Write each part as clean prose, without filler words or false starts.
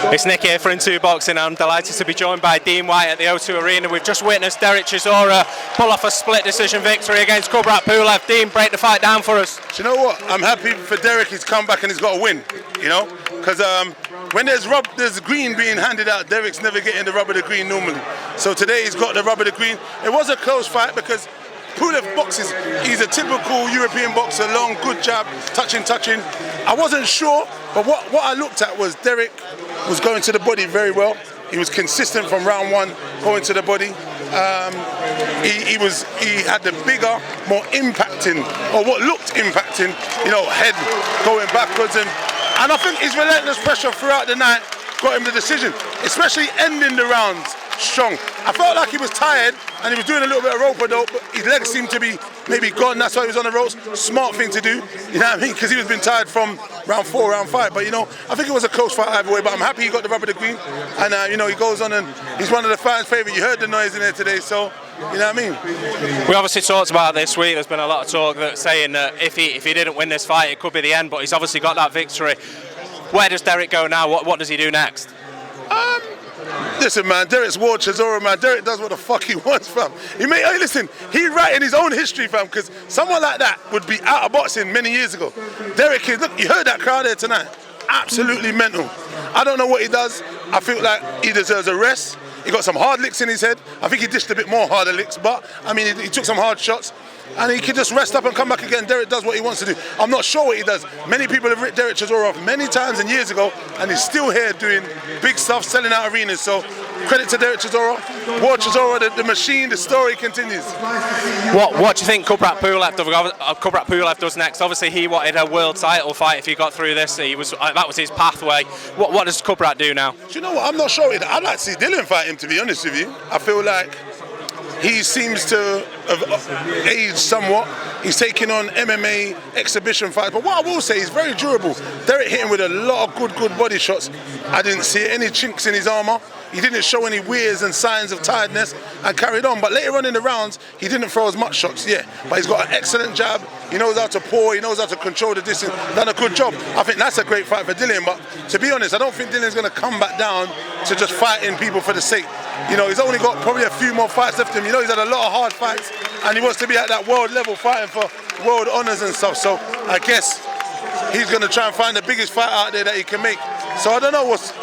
It's Nick here for Into Boxing. I'm delighted to be joined by Dillian Whyte at the O2 Arena. We've just witnessed Derek Chisora pull off a split decision victory against Kubrat Pulev. Dean, break the fight down for us. Do you know what? I'm happy for Derek. He's come back and he's got a win, you know? Because when there's green being handed out, Derek's never getting the rub of the green normally. So today he's got the rub of the green. It was a close fight because Pulev boxes, he's a typical European boxer, long, good jab, touching. I wasn't sure, but what I looked at was Derek was going to the body very well. He was consistent from round one, going to the body. He had the bigger, more impacting, or what looked impacting, you know, head going backwards. And I think his relentless pressure throughout the night got him the decision, especially ending the rounds strong. I felt like he was tired and he was doing a little bit of rope-a-dope, but his legs seemed to be maybe gone. That's why he was on the ropes. Smart thing to do, you know what I mean? Because he was been tired from round 4, round 5. But you know, I think it was a close fight either way. But I'm happy he got the rub of the green. And you know, he goes on and he's one of the fans' favourite. You heard the noise in there today, so you know what I mean? We obviously talked about this week. There's been a lot of talk that saying that if he didn't win this fight, it could be the end. But he's obviously got that victory. Where does Derek go now? What does he do next? Listen, man, Derek's War Chisora, man. Derek does what the fuck he wants, fam. Hey, listen, he's writing his own history, fam, because someone like that would be out of boxing many years ago. Derek is, look, you heard that crowd there tonight. Absolutely mental. I don't know what he does. I feel like he deserves a rest. He got some hard licks in his head. I think he dished a bit more harder licks, but, I mean, he took some hard shots. And he can just rest up and come back again. Derek does what he wants to do. I'm not sure what he does. Many people have ripped Derek Chisora off many times and years ago, and he's still here doing big stuff, selling out arenas. So credit to Derek Chisora. War Chisora, the machine, the story continues. What do you think Kubrat Pulev does next? Obviously, he wanted a world title fight if he got through this. That was his pathway. What does Kubrat do now? Do you know what? I'm not sure. I'd like to see Dillian fight him, to be honest with you. I feel like he seems to have aged somewhat. He's taking on MMA exhibition fights. But what I will say, he's very durable. Derek hit him with a lot of good body shots. I didn't see any chinks in his armour. He didn't show any wears and signs of tiredness and carried on. But later on in the rounds, he didn't throw as much shots, but he's got an excellent jab. He knows how to pour, he knows how to control the distance. Done a good job. I think that's a great fight for Dillian. But to be honest, I don't think Dillian's going to come back down to just fighting people for the sake. You know, he's only got probably a few more fights left in him. You know, he's had a lot of hard fights and he wants to be at that world level fighting for world honours and stuff. So I guess he's going to try and find the biggest fight out there that he can make. So I don't know what's,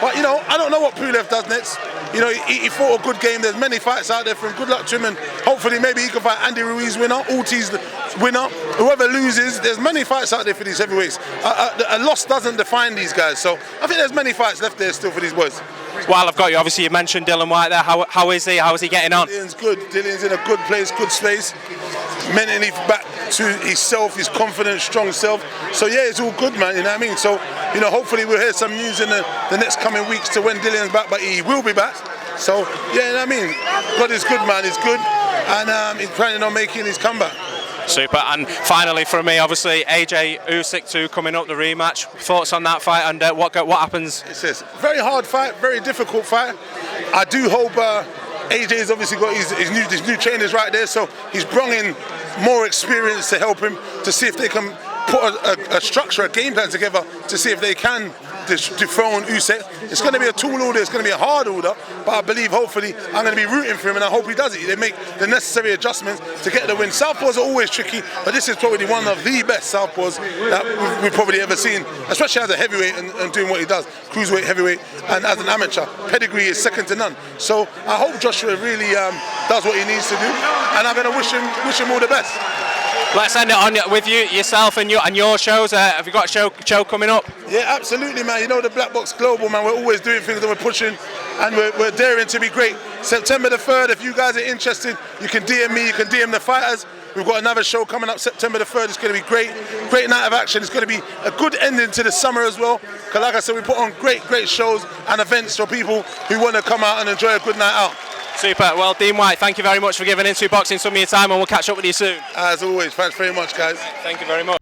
but you know, I don't know what Pulev does next. You know, he fought a good game. There's many fights out there for him. Good luck to him, and hopefully maybe he can fight Andy Ruiz winner, Ortiz winner. Whoever loses, there's many fights out there for these heavyweights. A loss doesn't define these guys. So I think there's many fights left there still for these boys. While I've got you, obviously you mentioned Dillian Whyte there. How is he? How is he getting on? Dillian's good. Dillian's in a good place, good space. Mentally back to himself, his confident, strong self. So yeah, it's all good, man. You know what I mean? So you know, hopefully we'll hear some news in the next coming weeks to when Dillian's back, but he will be back. So yeah, you know what I mean? God is good, man. He's good, and he's planning on making his comeback. Super. And finally from me, obviously AJUSYK 2 coming up, the rematch. Thoughts on that fight and what happens? It's a very hard fight, very difficult fight. I do hope AJ's obviously got his new trainers right there, so he's brought in more experience to help him to see if they can put a structure, a game plan together to see if they can dethrone Usyk. It's going to be a tall order, it's going to be a hard order, but I believe hopefully I'm going to be rooting for him and I hope he does it. They make the necessary adjustments to get the win. Southpaws are always tricky, but this is probably one of the best southpaws that we've probably ever seen, especially as a heavyweight and doing what he does, cruiserweight, heavyweight, and as an amateur. Pedigree is second to none. So I hope Joshua really does what he needs to do, and I'm going to wish him all the best. Let's end it on with yourself and your shows. Have you got a show coming up? Yeah, absolutely, man. You know the Black Box Global, man. We're always doing things that we're pushing, and we're daring to be great. September the 3rd, if you guys are interested, you can DM me, you can DM the fighters. We've got another show coming up September the 3rd. It's going to be great night of action. It's going to be a good ending to the summer as well. Because like I said, we put on great shows and events for people who want to come out and enjoy a good night out. Super. Well, Dillian Whyte, thank you very much for giving Into Boxing some of your time, and we'll catch up with you soon. As always, thanks very much, guys. Thank you very much.